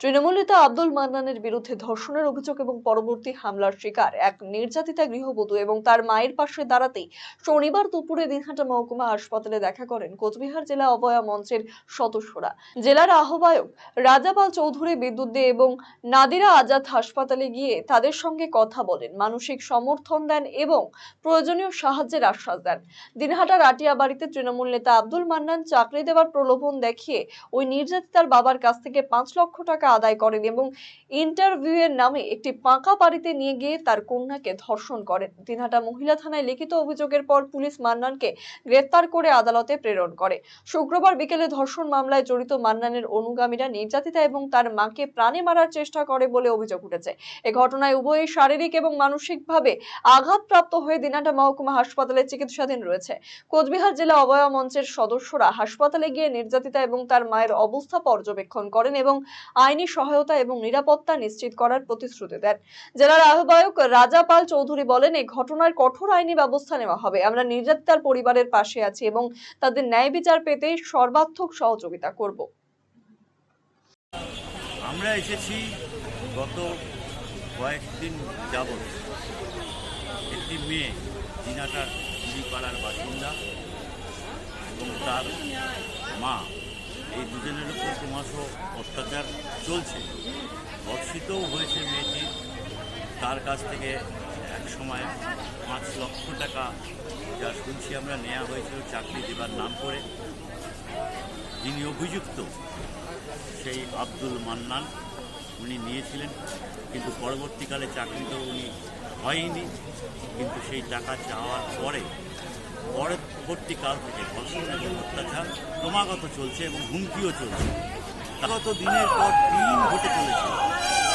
তৃণমূল নেতা আব্দুল মান্নানের বিরুদ্ধে ধর্ষণের অভিযোগ এবং পরবর্তী হামলার শিকার এক নির্যাতিতা গৃহবধূ এবং তার মায়ের পাশে দাঁড়াতেই শনিবার দুপুরে দিনহাটা মহকুমা হাসপাতালে দেখা করেন কোচবিহার জেলা অভয়া মঞ্চের সদস্যরা। জেলার আহ্বায়ক রাজাপাল চৌধুরী বিদ্যুৎ দে এবং নাদিরা আজাদ হাসপাতালে গিয়ে তাদের সঙ্গে কথা বলেন, মানসিক সমর্থন দেন এবং প্রয়োজনীয় সাহায্যের আশ্বাস দেন। দিনহাটার আটিয়া বাড়িতে তৃণমূল নেতা আব্দুল মান্নান চাকরি দেওয়ার প্রলোভন দেখিয়ে ওই নির্যাতিতার বাবার কাছ থেকে 5 লক্ষ টাকা আদায় করেন এবং ইন্টারভিউয়ের নামে একটি পাকা বাড়িতে নিয়ে গিয়ে তার কন্যাকে ধর্ষণ করেন। দিনহাটা মহিলা থানায় লিখিত অভিযোগের পর পুলিশ মান্নানকে গ্রেফতার করে আদালতে প্রেরণ করে। শুক্রবার বিকেলে ধর্ষণ মামলায় জড়িত মান্নানের অনুগামীরা নির্যাতিতা এবং তার মাকে প্রাণে মারার চেষ্টা করে বলে অভিযোগ উঠেছে। এই ঘটনায় উভয়ই শারীরিক এবং মানসিকভাবে আঘাতপ্রাপ্ত হয়ে দিনহাটা মহকুমা হাসপাতালে চিকিৎসাধীন রয়েছে। কোচবিহার জেলা অভয়া মঞ্চের সদস্যরা হাসপাতালে গিয়ে নির্যাতিতা এবং তার মায়ের অবস্থা পর্যবেক্ষণ করেন এবং আইনি সহায়তা এবং নিরাপত্তা নিশ্চিত করার প্রতিশ্রুতি দেন। জেলার আহ্বায়ক রাজাপাল চৌধুরী বলেন, এই ঘটনার কঠোর আইনি ব্যবস্থা নেওয়া হবে। আমরা নির্যাতিতার পরিবারের পাশে আছি এবং তাদের ন্যায় বিচার পেতে সর্বাত্মক সহযোগিতা করব। আমরা এসেছি গত কয়েকদিন যাবৎ একটি মেয়ে দিনহাটার পাড়ার বাসিন্দা এবং তার মা, এই দুজনের উপর ক্রমশ অত্যাচার চলছে। ধর্ষিতও হয়েছে মেয়েটি। তার কাছ থেকে এক সময় 5 লক্ষ টাকা, যা শুনছি আমরা, নেওয়া হয়েছিল চাকরি দেবার নাম করে। যিনি অভিযুক্ত সেই আব্দুল মান্নান, উনি নিয়েছিলেন, কিন্তু পরবর্তীকালে চাকরি তো উনি হয়নি। কিন্তু সেই টাকা চাওয়ার পরবর্তীকাল থেকে ধর্ষণ এবং অত্যাচার ক্রমাগত চলছে এবং হুমকিও চলছে। গত দিনের পর দিন ঘটে চলেছে।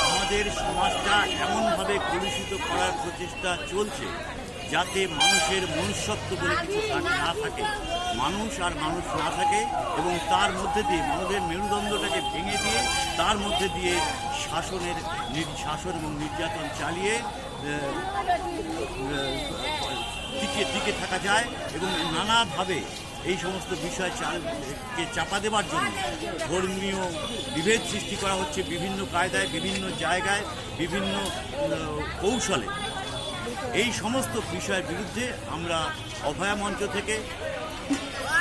আমাদের সমাজটা এমনভাবে কলুষিত করার প্রচেষ্টা চলছে যাতে মানুষের মনুষ্যত্ব বলে কিছু না থাকে, মানুষ আর মানুষ না থাকে, এবং তার মধ্যে দিয়ে মানুষের মেরুদণ্ডটাকে ভেঙে দিয়ে তার মধ্যে দিয়ে শাসন এবং নির্যাতন চালিয়ে টিকে থাকা যায়। এবং নানাভাবে এই সমস্ত বিষয়কে চাপা দেওয়ার জন্য ধর্মীয় বিভেদ সৃষ্টি করা হচ্ছে বিভিন্ন কায়দায়, বিভিন্ন জায়গায়, বিভিন্ন কৌশলে। এই সমস্ত বিষয়ের বিরুদ্ধে আমরা অভয়া মঞ্চ থেকে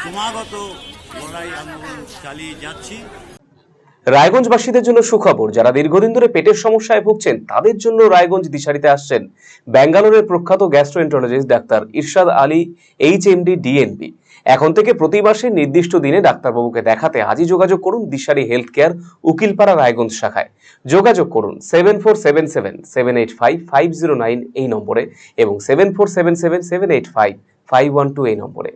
ক্রমাগত লড়াই আন্দোলন চালিয়ে যাচ্ছি। রায়গঞ্জবাসীদের জন্য সুখবর, যারা দীর্ঘদিন ধরে পেটের সমস্যায় ভুগছেন তাদের জন্য রায়গঞ্জ দিশারিতে আসছেন ব্যাঙ্গালোরের প্রখ্যাত গ্যাস্ট্রোএন্টারোলজিস্ট ডাক্তার ইরশাদ আলী, এইচএমডি, ডিএনবি। এখন থেকে প্রতি মাসে নির্দিষ্ট দিনে ডাক্তারবাবুকে দেখাতে আজই যোগাযোগ করুন দিশারি হেলথ কেয়ার, উকিলপাড়া, রায়গঞ্জ শাখায়। যোগাযোগ করুন 7477785509 এই নম্বরে এবং 7477785512 এই নম্বরে।